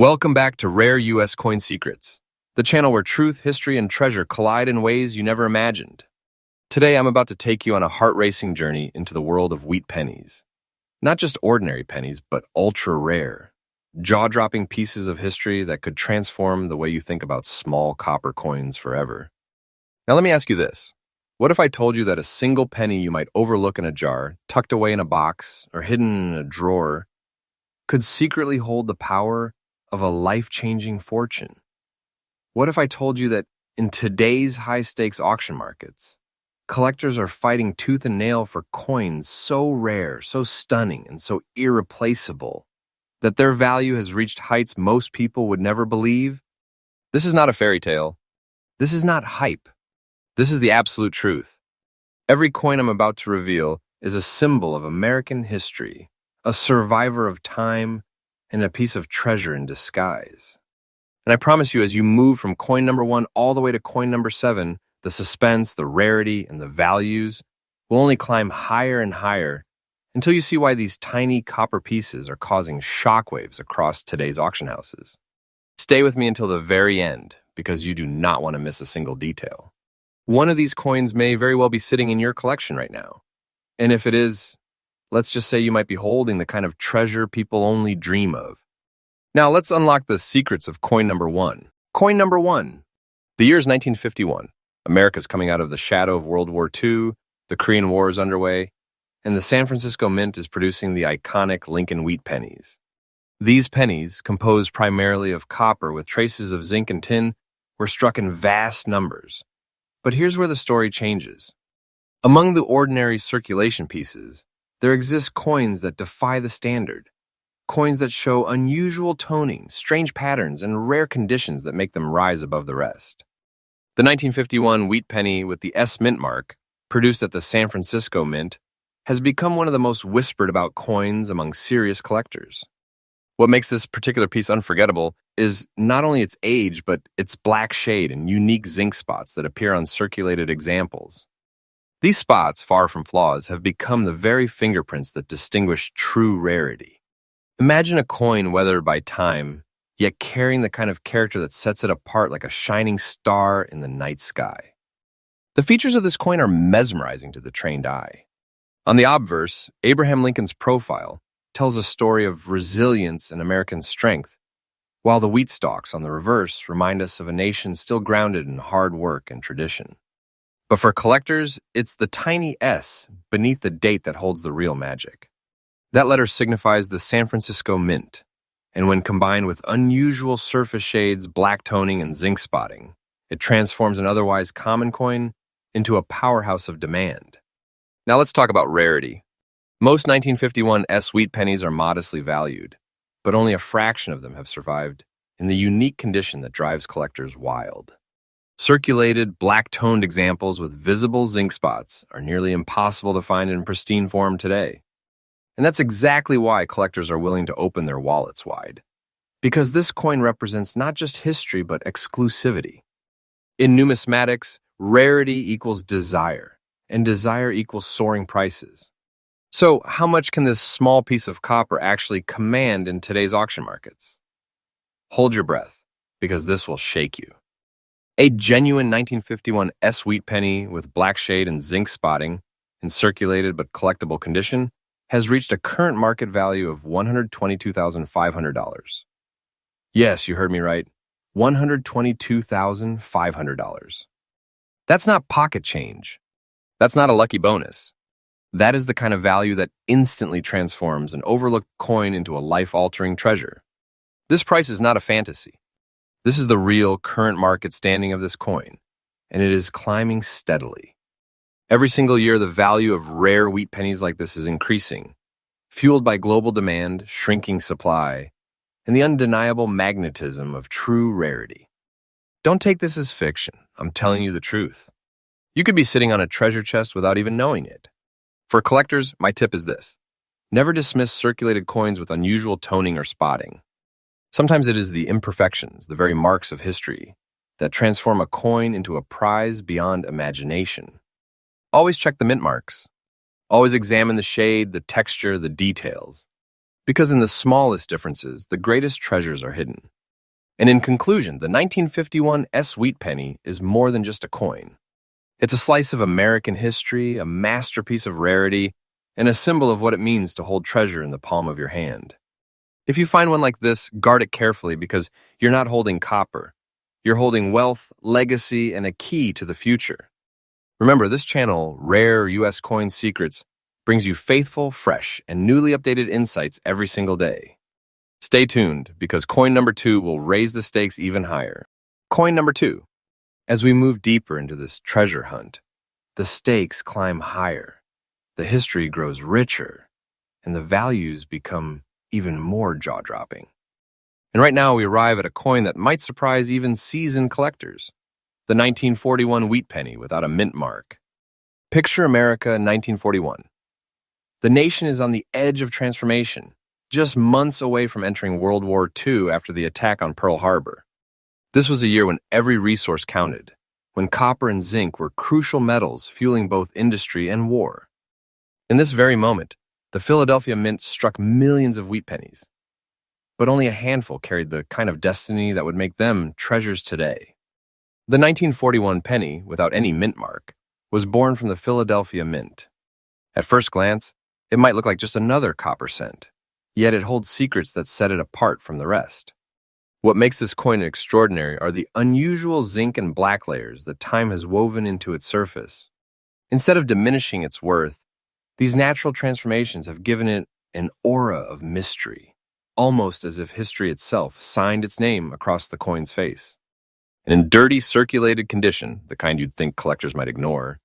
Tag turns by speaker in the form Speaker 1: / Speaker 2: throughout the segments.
Speaker 1: Welcome back to Rare U.S. Coin Secrets, the channel where truth, history, and treasure collide in ways you never imagined. Today, I'm about to take you on a heart-racing journey into the world of wheat pennies. Not just ordinary pennies, but ultra-rare, jaw-dropping pieces of history that could transform the way you think about small copper coins forever. Now, let me ask you this. What if I told you that a single penny you might overlook in a jar, tucked away in a box, or hidden in a drawer, could secretly hold the power of a life-changing fortune? What if I told you that in today's high-stakes auction markets, collectors are fighting tooth and nail for coins so rare, so stunning, and so irreplaceable that their value has reached heights most people would never believe? This is not a fairy tale. This is not hype. This is the absolute truth. Every coin I'm about to reveal is a symbol of American history, a survivor of time, and a piece of treasure in disguise. And I promise you, as you move from coin number 1 all the way to coin number 7, the suspense, the rarity, and the values will only climb higher and higher until you see why these tiny copper pieces are causing shockwaves across today's auction houses. Stay with me until the very end, because you do not want to miss a single detail. One of these coins may very well be sitting in your collection right now. And if it is, let's just say you might be holding the kind of treasure people only dream of. Now, let's unlock the secrets of coin number 1. Coin number 1. The year is 1951. America's coming out of the shadow of World War II, the Korean War is underway, and the San Francisco Mint is producing the iconic Lincoln wheat pennies. These pennies, composed primarily of copper with traces of zinc and tin, were struck in vast numbers. But here's where the story changes. Among the ordinary circulation pieces, there exist coins that defy the standard, coins that show unusual toning, strange patterns, and rare conditions that make them rise above the rest. The 1951 wheat penny with the S Mint mark, produced at the San Francisco Mint, has become one of the most whispered about coins among serious collectors. What makes this particular piece unforgettable is not only its age, but its black shade and unique zinc spots that appear on circulated examples. These spots, far from flaws, have become the very fingerprints that distinguish true rarity. Imagine a coin weathered by time, yet carrying the kind of character that sets it apart like a shining star in the night sky. The features of this coin are mesmerizing to the trained eye. On the obverse, Abraham Lincoln's profile tells a story of resilience and American strength, while the wheat stalks on the reverse remind us of a nation still grounded in hard work and tradition. But for collectors, it's the tiny S beneath the date that holds the real magic. That letter signifies the San Francisco Mint, and when combined with unusual surface shades, black toning, and zinc spotting, it transforms an otherwise common coin into a powerhouse of demand. Now let's talk about rarity. Most 1951 S wheat pennies are modestly valued, but only a fraction of them have survived in the unique condition that drives collectors wild. Circulated, black-toned examples with visible zinc spots are nearly impossible to find in pristine form today. And that's exactly why collectors are willing to open their wallets wide. Because this coin represents not just history, but exclusivity. In numismatics, rarity equals desire, and desire equals soaring prices. So, how much can this small piece of copper actually command in today's auction markets? Hold your breath, because this will shake you. A genuine 1951 S wheat penny with black shade and zinc spotting in circulated but collectible condition has reached a current market value of $122,500. Yes, you heard me right. $122,500. That's not pocket change. That's not a lucky bonus. That is the kind of value that instantly transforms an overlooked coin into a life-altering treasure. This price is not a fantasy. This is the real current market standing of this coin, and it is climbing steadily. Every single year, the value of rare wheat pennies like this is increasing, fueled by global demand, shrinking supply, and the undeniable magnetism of true rarity. Don't take this as fiction. I'm telling you the truth. You could be sitting on a treasure chest without even knowing it. For collectors, my tip is this. Never dismiss circulated coins with unusual toning or spotting. Sometimes it is the imperfections, the very marks of history, that transform a coin into a prize beyond imagination. Always check the mint marks. Always examine the shade, the texture, the details. Because in the smallest differences, the greatest treasures are hidden. And in conclusion, the 1951 wheat penny is more than just a coin. It's a slice of American history, a masterpiece of rarity, and a symbol of what it means to hold treasure in the palm of your hand. If you find one like this, guard it carefully because you're not holding copper. You're holding wealth, legacy, and a key to the future. Remember, this channel, Rare U.S. Coin Secrets, brings you faithful, fresh, and newly updated insights every single day. Stay tuned, because coin number 2 will raise the stakes even higher. Coin number 2. As we move deeper into this treasure hunt, the stakes climb higher, the history grows richer, and the values become even more jaw-dropping. And right now we arrive at a coin that might surprise even seasoned collectors, the 1941 wheat penny without a mint mark. Picture America in 1941. The nation is on the edge of transformation, just months away from entering World War II after the attack on Pearl Harbor. This was a year when every resource counted, when copper and zinc were crucial metals fueling both industry and war. In this very moment, the Philadelphia Mint struck millions of wheat pennies, but only a handful carried the kind of destiny that would make them treasures today. The 1941 penny, without any mint mark, was born from the Philadelphia Mint. At first glance, it might look like just another copper cent, yet it holds secrets that set it apart from the rest. What makes this coin extraordinary are the unusual zinc and black layers that time has woven into its surface. Instead of diminishing its worth, these natural transformations have given it an aura of mystery, almost as if history itself signed its name across the coin's face. And in dirty, circulated condition, the kind you'd think collectors might ignore,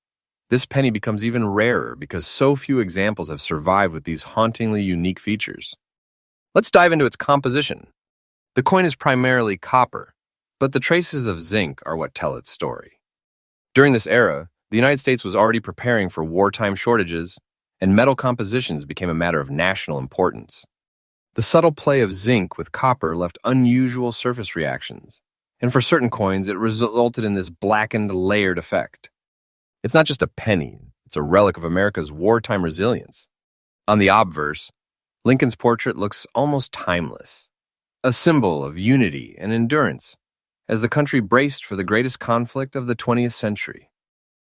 Speaker 1: this penny becomes even rarer because so few examples have survived with these hauntingly unique features. Let's dive into its composition. The coin is primarily copper, but the traces of zinc are what tell its story. During this era, the United States was already preparing for wartime shortages, and metal compositions became a matter of national importance. The subtle play of zinc with copper left unusual surface reactions, and for certain coins, it resulted in this blackened, layered effect. It's not just a penny, it's a relic of America's wartime resilience. On the obverse, Lincoln's portrait looks almost timeless, a symbol of unity and endurance as the country braced for the greatest conflict of the 20th century.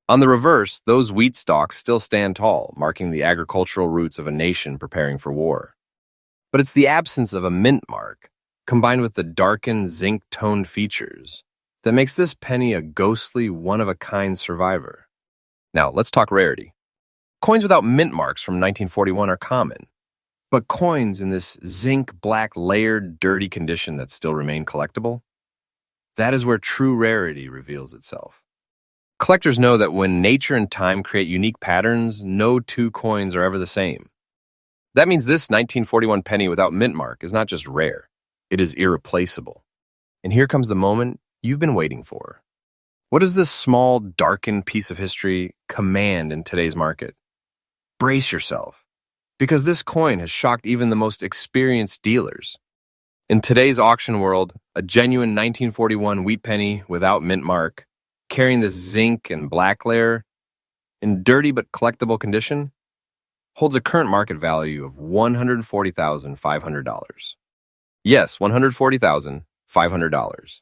Speaker 1: On the reverse, those wheat stalks still stand tall, marking the agricultural roots of a nation preparing for war. But it's the absence of a mint mark, combined with the darkened, zinc-toned features, that makes this penny a ghostly, one-of-a-kind survivor. Now, let's talk rarity. Coins without mint marks from 1941 are common, but coins in this zinc-black layered, dirty condition that still remain collectible, that is where true rarity reveals itself. Collectors know that when nature and time create unique patterns, no two coins are ever the same. That means this 1941 penny without mint mark is not just rare, it is irreplaceable. And here comes the moment you've been waiting for. What does this small, darkened piece of history command in today's market? Brace yourself, because this coin has shocked even the most experienced dealers. In today's auction world, a genuine 1941 wheat penny without mint mark, carrying this zinc and black layer, in dirty but collectible condition, holds a current market value of $140,500. Yes, $140,500.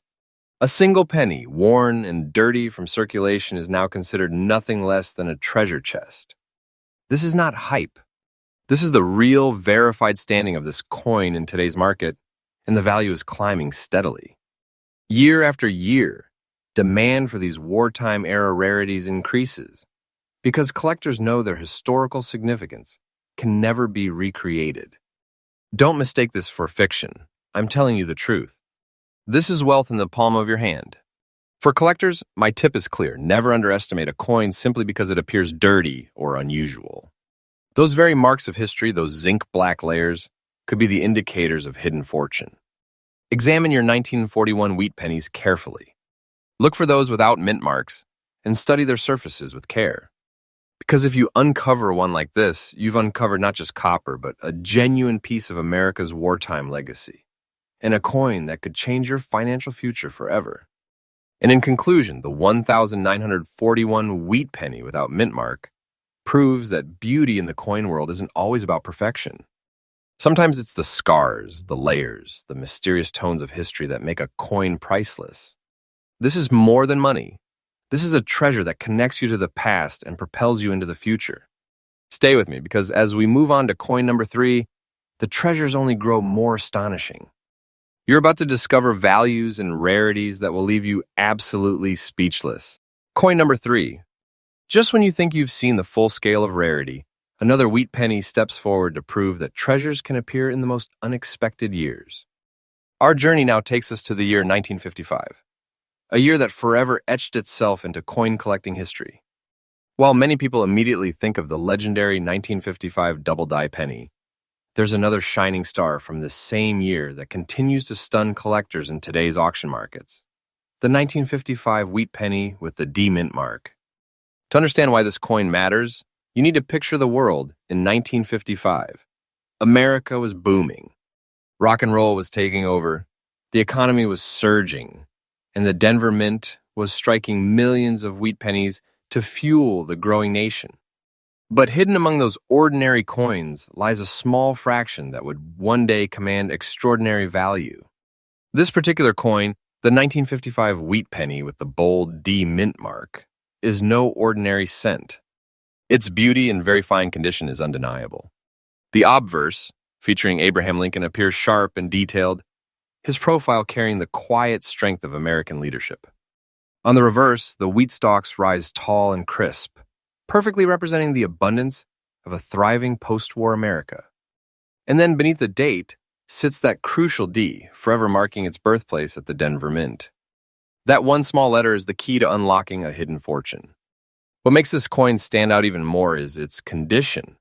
Speaker 1: A single penny, worn and dirty from circulation, is now considered nothing less than a treasure chest. This is not hype. This is the real, verified standing of this coin in today's market, and the value is climbing steadily. Year after year, demand for these wartime-era rarities increases, because collectors know their historical significance can never be recreated. Don't mistake this for fiction. I'm telling you the truth. This is wealth in the palm of your hand. For collectors, my tip is clear. Never underestimate a coin simply because it appears dirty or unusual. Those very marks of history, those zinc black layers, could be the indicators of hidden fortune. Examine your 1941 wheat pennies carefully. Look for those without mint marks and study their surfaces with care. Because if you uncover one like this, you've uncovered not just copper, but a genuine piece of America's wartime legacy, and a coin that could change your financial future forever. And in conclusion, the 1941 wheat penny without mint mark proves that beauty in the coin world isn't always about perfection. Sometimes it's the scars, the layers, the mysterious tones of history that make a coin priceless. This is more than money. This is a treasure that connects you to the past and propels you into the future. Stay with me, because as we move on to coin number 3, the treasures only grow more astonishing. You're about to discover values and rarities that will leave you absolutely speechless. Coin number 3. Just when you think you've seen the full scale of rarity, another wheat penny steps forward to prove that treasures can appear in the most unexpected years. Our journey now takes us to the year 1955, a year that forever etched itself into coin collecting history. While many people immediately think of the legendary 1955 double-die penny, there's another shining star from this same year that continues to stun collectors in today's auction markets. The 1955 wheat penny with the D mint mark. To understand why this coin matters, you need to picture the world in 1955. America was booming. Rock and roll was taking over. The economy was surging. And the Denver Mint was striking millions of wheat pennies to fuel the growing nation. But hidden among those ordinary coins lies a small fraction that would one day command extraordinary value. This particular coin, the 1955 wheat penny with the bold D mint mark, is no ordinary cent. Its beauty and very fine condition is undeniable. The obverse, featuring Abraham Lincoln, appears sharp and detailed, his profile carrying the quiet strength of American leadership. On the reverse, the wheat stalks rise tall and crisp, perfectly representing the abundance of a thriving post-war America. And then beneath the date sits that crucial D, forever marking its birthplace at the Denver Mint. That one small letter is the key to unlocking a hidden fortune. What makes this coin stand out even more is its condition.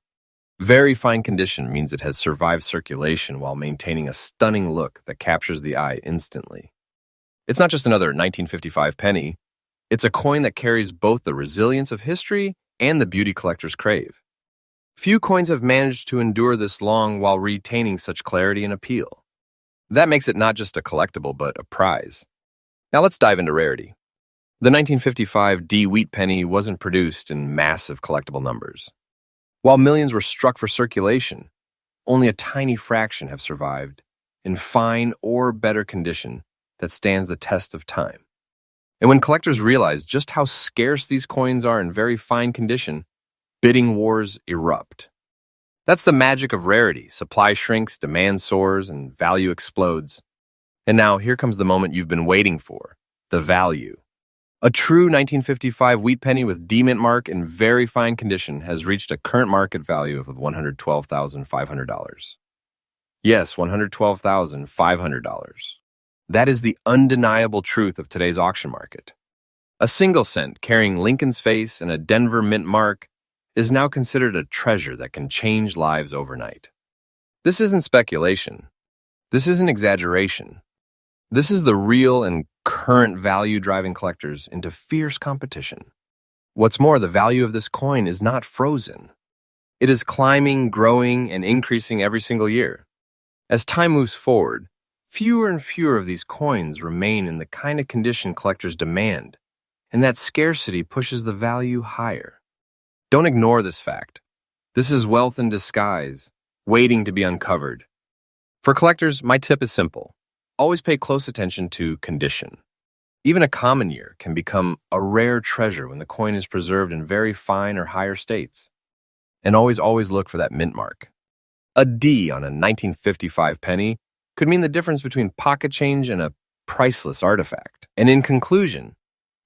Speaker 1: Very fine condition means it has survived circulation while maintaining a stunning look that captures the eye instantly. It's not just another 1955 penny. It's a coin that carries both the resilience of history and the beauty collectors crave. Few coins have managed to endure this long while retaining such clarity and appeal. That makes it not just a collectible, but a prize. Now let's dive into rarity. The 1955 D wheat penny wasn't produced in massive collectible numbers. While millions were struck for circulation, only a tiny fraction have survived in fine or better condition that stands the test of time. And when collectors realize just how scarce these coins are in very fine condition, bidding wars erupt. That's the magic of rarity. Supply shrinks, demand soars, and value explodes. And now here comes the moment you've been waiting for, the value. A true 1955 wheat penny with D mint mark in very fine condition has reached a current market value of $112,500. Yes, $112,500. That is the undeniable truth of today's auction market. A single cent carrying Lincoln's face and a Denver Mint mark is now considered a treasure that can change lives overnight. This isn't speculation. This isn't exaggeration. This is the real and current value driving collectors into fierce competition. What's more, the value of this coin is not frozen. It is climbing, growing, and increasing every single year. As time moves forward, fewer and fewer of these coins remain in the kind of condition collectors demand, and that scarcity pushes the value higher. Don't ignore this fact. This is wealth in disguise, waiting to be uncovered. For collectors, my tip is simple. Always pay close attention to condition. Even a common year can become a rare treasure when the coin is preserved in very fine or higher states. And always look for that mint mark. A D on a 1955 penny could mean the difference between pocket change and a priceless artifact. And in conclusion,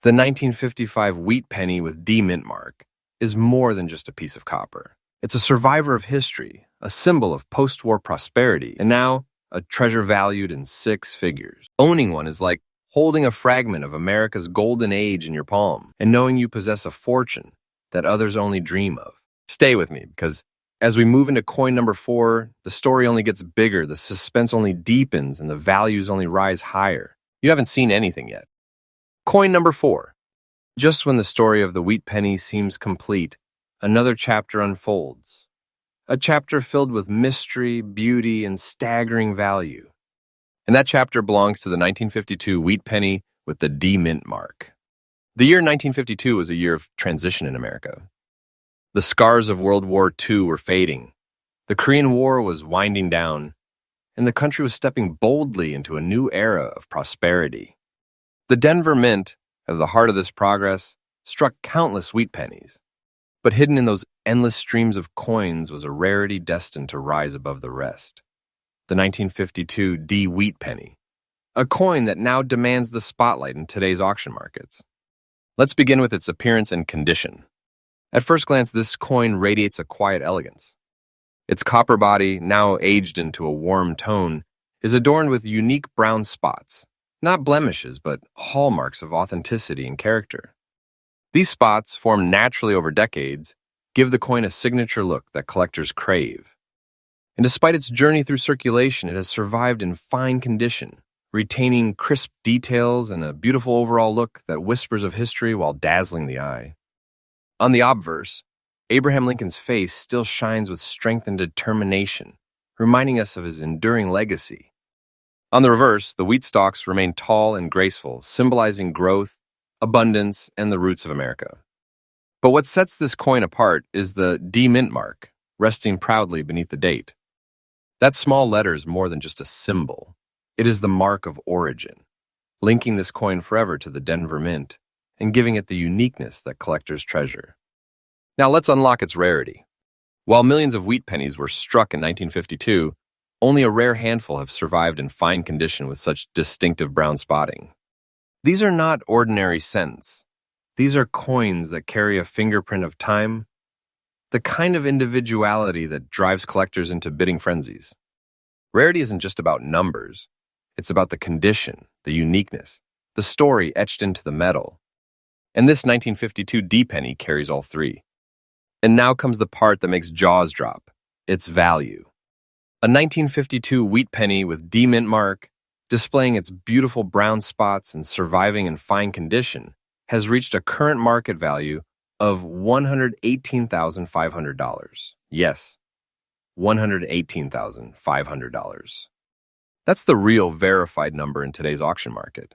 Speaker 1: the 1955 wheat penny with D mint mark is more than just a piece of copper. It's a survivor of history, a symbol of post-war prosperity, and now a treasure valued in 6 figures. Owning one is like holding a fragment of America's golden age in your palm and knowing you possess a fortune that others only dream of. Stay with me, because as we move into coin number 4, the story only gets bigger, the suspense only deepens, and the values only rise higher. You haven't seen anything yet. Coin number 4. Just when the story of the wheat penny seems complete, another chapter unfolds. A chapter filled with mystery, beauty, and staggering value. And that chapter belongs to the 1952 wheat penny with the D mint mark. The year 1952 was a year of transition in America. The scars of World War II were fading. The Korean War was winding down, and the country was stepping boldly into a new era of prosperity. The Denver Mint, at the heart of this progress, struck countless wheat pennies. But hidden in those endless streams of coins was a rarity destined to rise above the rest. The 1952 D wheat penny, a coin that now demands the spotlight in today's auction markets. Let's begin with its appearance and condition. At first glance, this coin radiates a quiet elegance. Its copper body, now aged into a warm tone, is adorned with unique brown spots, not blemishes, but hallmarks of authenticity and character. These spots, formed naturally over decades, give the coin a signature look that collectors crave. And despite its journey through circulation, it has survived in fine condition, retaining crisp details and a beautiful overall look that whispers of history while dazzling the eye. On the obverse, Abraham Lincoln's face still shines with strength and determination, reminding us of his enduring legacy. On the reverse, the wheat stalks remain tall and graceful, symbolizing growth, abundance, and the roots of America. But what sets this coin apart is the D mint mark, resting proudly beneath the date. That small letter is more than just a symbol. It is the mark of origin, linking this coin forever to the Denver Mint and giving it the uniqueness that collectors treasure. Now let's unlock its rarity. While millions of wheat pennies were struck in 1952, only a rare handful have survived in fine condition with such distinctive brown spotting. These are not ordinary cents. These are coins that carry a fingerprint of time, the kind of individuality that drives collectors into bidding frenzies. Rarity isn't just about numbers. It's about the condition, the uniqueness, the story etched into the metal. And this 1952 D penny carries all three. And now comes the part that makes jaws drop, its value. A 1952 wheat penny with D mint mark, displaying its beautiful brown spots and surviving in fine condition, has reached a current market value of $118,500. Yes, $118,500. That's the real verified number in today's auction market.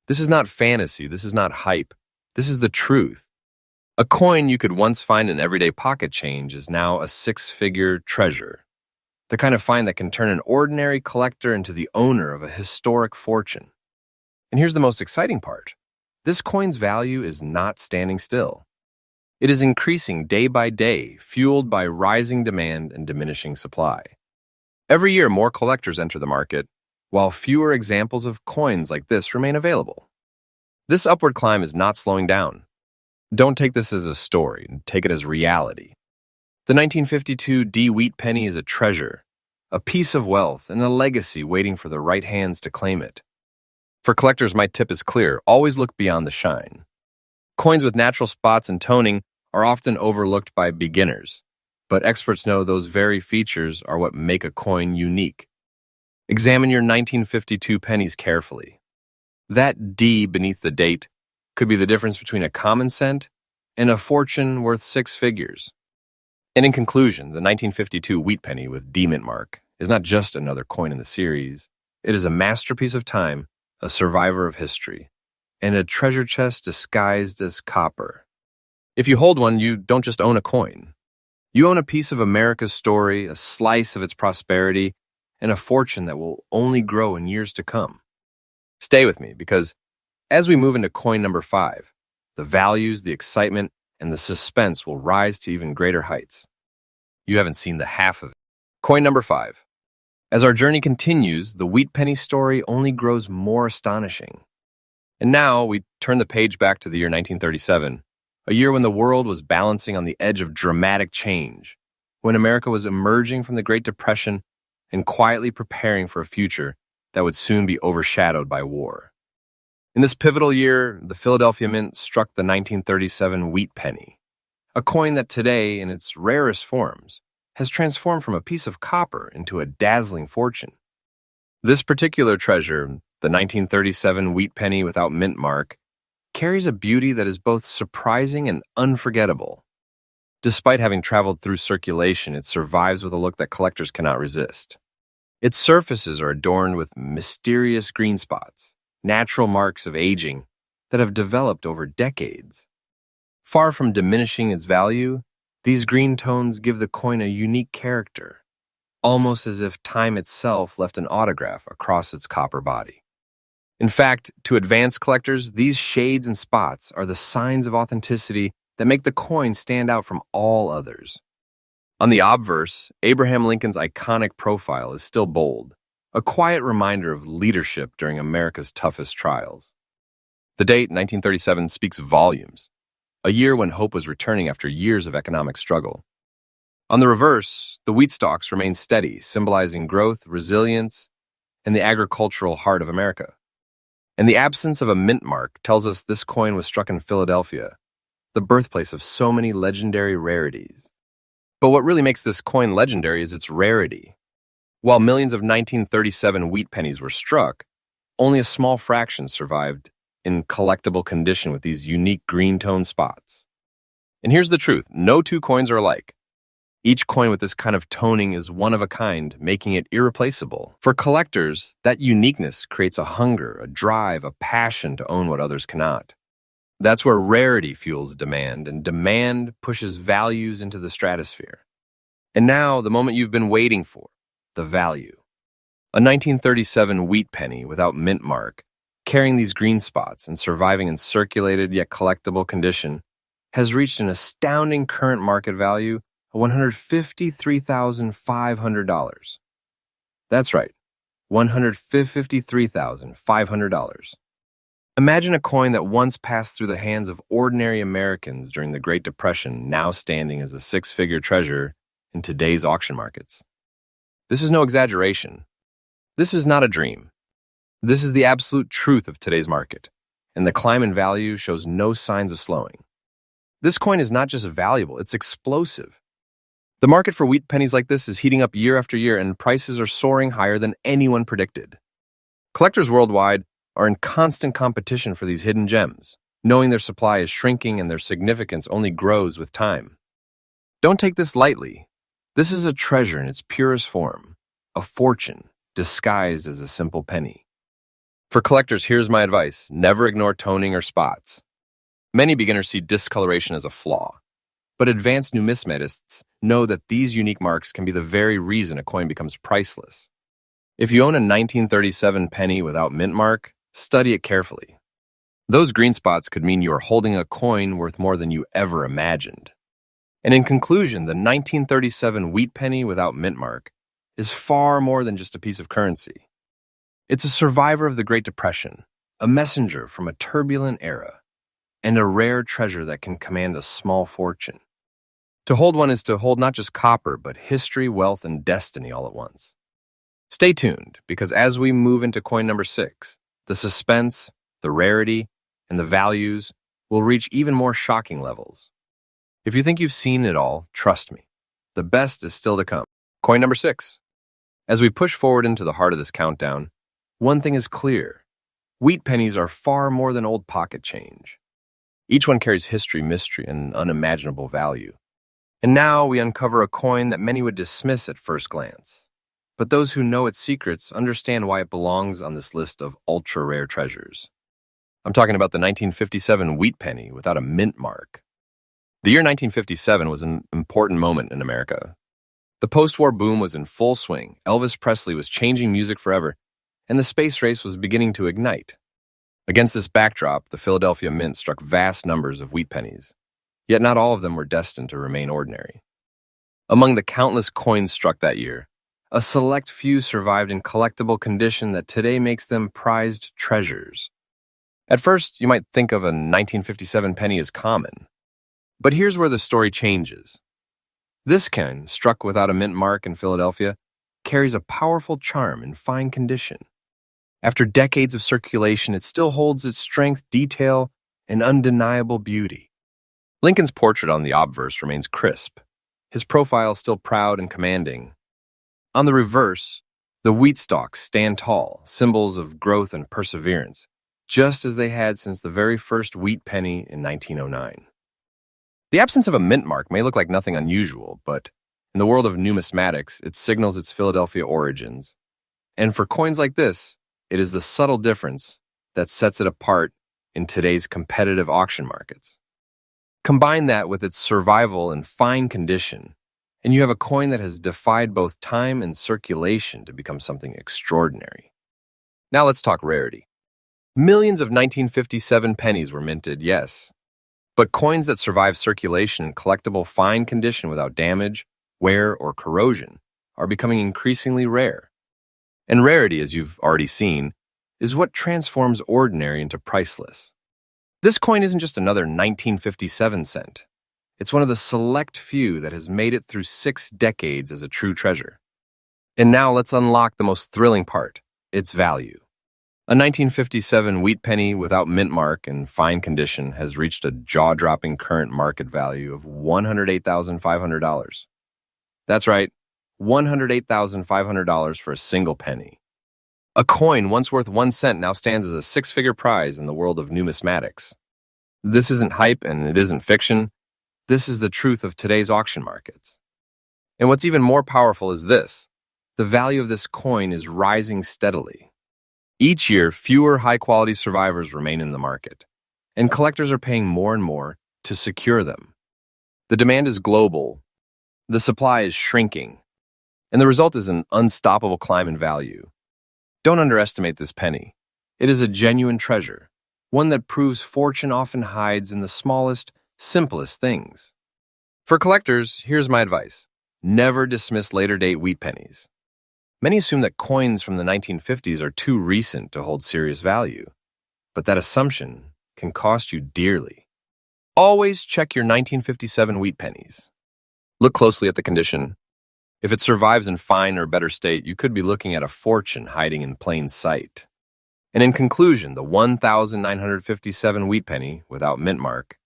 Speaker 1: This is not fantasy, this is not hype, this is the truth. A coin you could once find in everyday pocket change is now a six-figure treasure. The kind of find that can turn an ordinary collector into the owner of a historic fortune. And here's the most exciting part. This coin's value is not standing still. It is increasing day by day, fueled by rising demand and diminishing supply. Every year, more collectors enter the market, while fewer examples of coins like this remain available. This upward climb is not slowing down. Don't take this as a story, take it as reality. The 1952 D wheat penny is a treasure, a piece of wealth, and a legacy waiting for the right hands to claim it. For collectors, my tip is clear. Always look beyond the shine. Coins with natural spots and toning are often overlooked by beginners, but experts know those very features are what make a coin unique. Examine your 1952 pennies carefully. That D beneath the date could be the difference between a common cent and a fortune worth six figures. And in conclusion, the 1952 wheat penny with D mint mark is not just another coin in the series. It is a masterpiece of time, a survivor of history, and a treasure chest disguised as copper. If you hold one, you don't just own a coin. You own a piece of America's story, a slice of its prosperity, and a fortune that will only grow in years to come. Stay with me, because as we move into coin number 5, the values, the excitement, and the suspense will rise to even greater heights. You haven't seen the half of it. Coin number 5. As our journey continues, the wheat penny story only grows more astonishing. And now we turn the page back to the year 1937, a year when the world was balancing on the edge of dramatic change, when America was emerging from the Great Depression and quietly preparing for a future that would soon be overshadowed by war. In this pivotal year, the Philadelphia Mint struck the 1937 wheat penny, a coin that today, in its rarest forms, has transformed from a piece of copper into a dazzling fortune. This particular treasure, the 1937 wheat penny without mint mark, carries a beauty that is both surprising and unforgettable. Despite having traveled through circulation, it survives with a look that collectors cannot resist. Its surfaces are adorned with mysterious green spots, natural marks of aging that have developed over decades. Far from diminishing its value, these green tones give the coin a unique character, almost as if time itself left an autograph across its copper body. In fact, to advanced collectors, these shades and spots are the signs of authenticity that make the coin stand out from all others. On the obverse, Abraham Lincoln's iconic profile is still bold, a quiet reminder of leadership during America's toughest trials. The date, 1937, speaks volumes, a year when hope was returning after years of economic struggle. On the reverse, the wheat stalks remain steady, symbolizing growth, resilience, and the agricultural heart of America. And the absence of a mint mark tells us this coin was struck in Philadelphia, the birthplace of so many legendary rarities. But what really makes this coin legendary is its rarity. While millions of 1937 wheat pennies were struck, only a small fraction survived in collectible condition with these unique green tone spots. And here's the truth, no two coins are alike. Each coin with this kind of toning is one of a kind, making it irreplaceable. For collectors, that uniqueness creates a hunger, a drive, a passion to own what others cannot. That's where rarity fuels demand, and demand pushes values into the stratosphere. And now, the moment you've been waiting for, the value. A 1937 wheat penny without mint mark, carrying these green spots and surviving in circulated yet collectible condition, has reached an astounding current market value of $153,500. That's right, $153,500. Imagine a coin that once passed through the hands of ordinary Americans during the Great Depression, now standing as a six-figure treasure in today's auction markets. This is no exaggeration. This is not a dream. This is the absolute truth of today's market, and the climb in value shows no signs of slowing. This coin is not just valuable, it's explosive. The market for wheat pennies like this is heating up year after year, and prices are soaring higher than anyone predicted. Collectors worldwide are in constant competition for these hidden gems, knowing their supply is shrinking and their significance only grows with time. Don't take this lightly. This is a treasure in its purest form, a fortune disguised as a simple penny. For collectors, here's my advice. Never ignore toning or spots. Many beginners see discoloration as a flaw, but advanced numismatists know that these unique marks can be the very reason a coin becomes priceless. If you own a 1937 penny without mint mark, study it carefully. Those green spots could mean you are holding a coin worth more than you ever imagined. And in conclusion, the 1937 wheat penny without mint mark is far more than just a piece of currency. It's a survivor of the Great Depression, a messenger from a turbulent era, and a rare treasure that can command a small fortune. To hold one is to hold not just copper, but history, wealth, and destiny all at once. Stay tuned, because as we move into coin number 6, the suspense, the rarity, and the values will reach even more shocking levels. If you think you've seen it all, trust me, the best is still to come. Coin number 6. As we push forward into the heart of this countdown, one thing is clear. Wheat pennies are far more than old pocket change. Each one carries history, mystery, and unimaginable value. And now we uncover a coin that many would dismiss at first glance. But those who know its secrets understand why it belongs on this list of ultra-rare treasures. I'm talking about the 1957 wheat penny without a mint mark. The year 1957 was an important moment in America. The post-war boom was in full swing, Elvis Presley was changing music forever, and the space race was beginning to ignite. Against this backdrop, the Philadelphia Mint struck vast numbers of wheat pennies, yet not all of them were destined to remain ordinary. Among the countless coins struck that year, a select few survived in collectible condition that today makes them prized treasures. At first, you might think of a 1957 penny as common. But here's where the story changes. This coin, struck without a mint mark in Philadelphia, carries a powerful charm in fine condition. After decades of circulation, it still holds its strength, detail, and undeniable beauty. Lincoln's portrait on the obverse remains crisp, his profile still proud and commanding. On the reverse, the wheat stalks stand tall, symbols of growth and perseverance, just as they had since the very first wheat penny in 1909. The absence of a mint mark may look like nothing unusual, but in the world of numismatics, it signals its Philadelphia origins. And for coins like this, it is the subtle difference that sets it apart in today's competitive auction markets. Combine that with its survival in fine condition, And you have a coin that has defied both time and circulation to become something extraordinary. Now let's talk rarity. Millions of 1957 pennies were minted, yes. But coins that survive circulation in collectible fine condition without damage, wear, or corrosion are becoming increasingly rare. And rarity, as you've already seen, is what transforms ordinary into priceless. This coin isn't just another 1957 cent. It's one of the select few that has made it through 6 decades as a true treasure. And now let's unlock the most thrilling part, its value. A 1957 wheat penny without mint mark and fine condition has reached a jaw-dropping current market value of $108,500. That's right, $108,500 for a single penny. A coin once worth 1 cent now stands as a 6-figure prize in the world of numismatics. This isn't hype and it isn't fiction. This is the truth of today's auction markets. And what's even more powerful is this. The value of this coin is rising steadily. Each year, fewer high-quality survivors remain in the market, and collectors are paying more and more to secure them. The demand is global, the supply is shrinking, and the result is an unstoppable climb in value. Don't underestimate this penny. It is a genuine treasure, one that proves fortune often hides in the smallest, simplest things. For collectors, here's my advice. Never dismiss later-date wheat pennies. Many assume that coins from the 1950s are too recent to hold serious value, but that assumption can cost you dearly. Always check your 1957 wheat pennies. Look closely at the condition. If it survives in fine or better state, you could be looking at a fortune hiding in plain sight. And in conclusion, the 1957 wheat penny without mint mark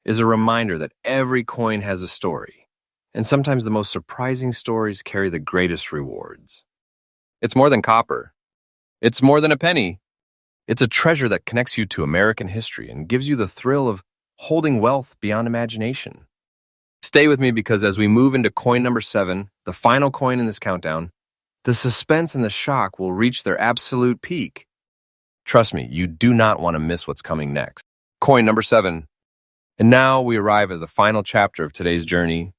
Speaker 1: is a reminder that every coin has a story, and sometimes the most surprising stories carry the greatest rewards. It's more than copper. It's more than a penny. It's a treasure that connects you to American history and gives you the thrill of holding wealth beyond imagination. Stay with me because as we move into coin number 7, the final coin in this countdown, the suspense and the shock will reach their absolute peak. Trust me, you do not want to miss what's coming next. Coin number 7. And now we arrive at the final chapter of today's journey.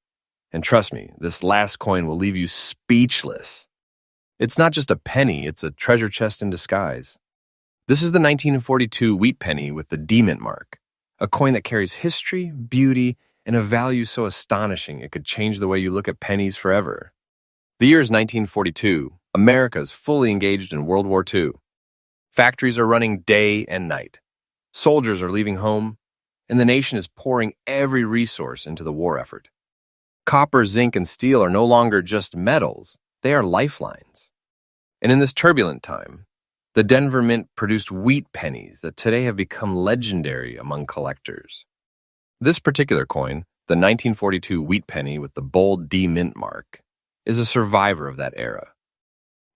Speaker 1: And trust me, this last coin will leave you speechless. It's not just a penny, it's a treasure chest in disguise. This is the 1942 wheat penny with the D-mint mark, a coin that carries history, beauty, and a value so astonishing it could change the way you look at pennies forever. The year is 1942. America is fully engaged in World War II. Factories are running day and night. Soldiers are leaving home, and the nation is pouring every resource into the war effort. Copper, zinc, and steel are no longer just metals. They are lifelines. And in this turbulent time, the Denver Mint produced wheat pennies that today have become legendary among collectors. This particular coin, the 1942 wheat penny with the bold D mint mark, is a survivor of that era.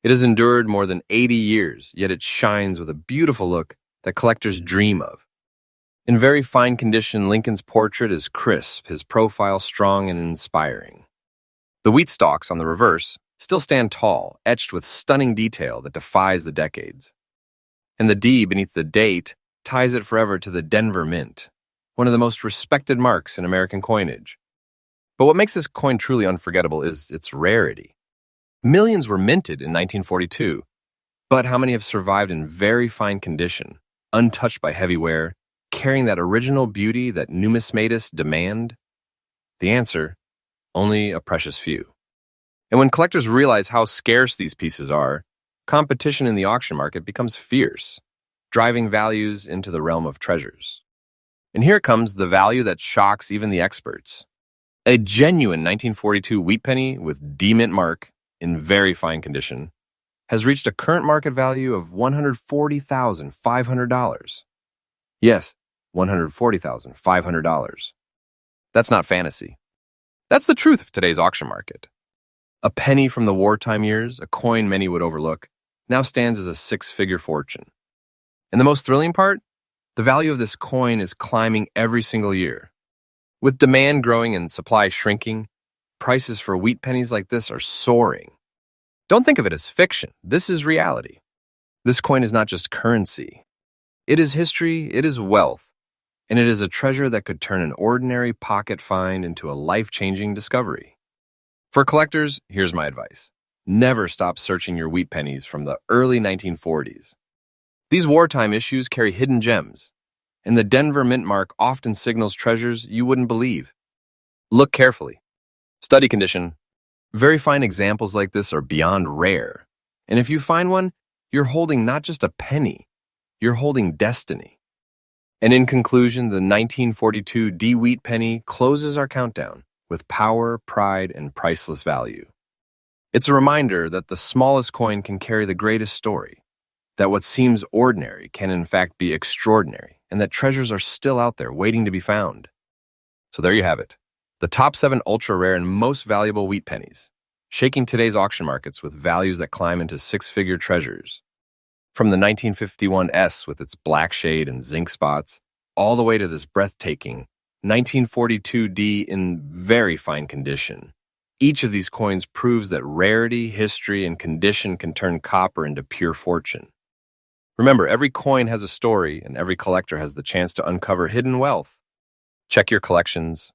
Speaker 1: It has endured more than 80 years, yet it shines with a beautiful look that collectors dream of. In very fine condition, Lincoln's portrait is crisp, his profile strong and inspiring. The wheat stalks on the reverse still stand tall, etched with stunning detail that defies the decades. And the D beneath the date ties it forever to the Denver Mint, one of the most respected marks in American coinage. But what makes this coin truly unforgettable is its rarity. Millions were minted in 1942, but how many have survived in very fine condition, untouched by heavy wear, carrying that original beauty that numismatists demand? The answer, only a precious few. And when collectors realize how scarce these pieces are, competition in the auction market becomes fierce, driving values into the realm of treasures. And here comes the value that shocks even the experts. A genuine 1942 wheat penny with D-mint mark, in very fine condition, has reached a current market value of $140,500. Yes, $140,500. That's not fantasy. That's the truth of today's auction market. A penny from the wartime years, a coin many would overlook, now stands as a 6-figure fortune. And the most thrilling part? The value of this coin is climbing every single year. With demand growing and supply shrinking, prices for wheat pennies like this are soaring. Don't think of it as fiction. This is reality. This coin is not just currency. It is history, it is wealth, and it is a treasure that could turn an ordinary pocket find into a life-changing discovery. For collectors, here's my advice. Never stop searching your wheat pennies from the early 1940s. These wartime issues carry hidden gems, and the Denver mint mark often signals treasures you wouldn't believe. Look carefully. Study condition. Very fine examples like this are beyond rare. And if you find one, you're holding not just a penny, you're holding destiny. And in conclusion, the 1942 D wheat penny closes our countdown with power, pride, and priceless value. It's a reminder that the smallest coin can carry the greatest story, that what seems ordinary can in fact be extraordinary, and that treasures are still out there waiting to be found. So there you have it, the top 7 ultra-rare and most valuable wheat pennies, shaking today's auction markets with values that climb into six-figure treasures. From the 1951 S with its black shade and zinc spots, all the way to this breathtaking 1942 D in very fine condition. Each of these coins proves that rarity, history, and condition can turn copper into pure fortune. Remember, every coin has a story, and every collector has the chance to uncover hidden wealth. Check your collections.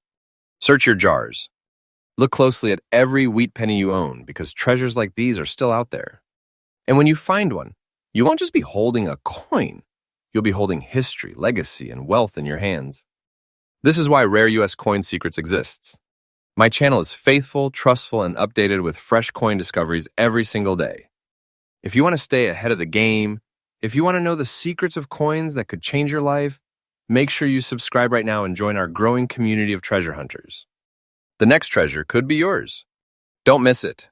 Speaker 1: Search your jars. Look closely at every wheat penny you own, because treasures like these are still out there. And when you find one, you won't just be holding a coin. You'll be holding history, legacy, and wealth in your hands. This is why Rare U.S. Coin Secrets exists. My channel is faithful, trustful, and updated with fresh coin discoveries every single day. If you want to stay ahead of the game, if you want to know the secrets of coins that could change your life, make sure you subscribe right now and join our growing community of treasure hunters. The next treasure could be yours. Don't miss it.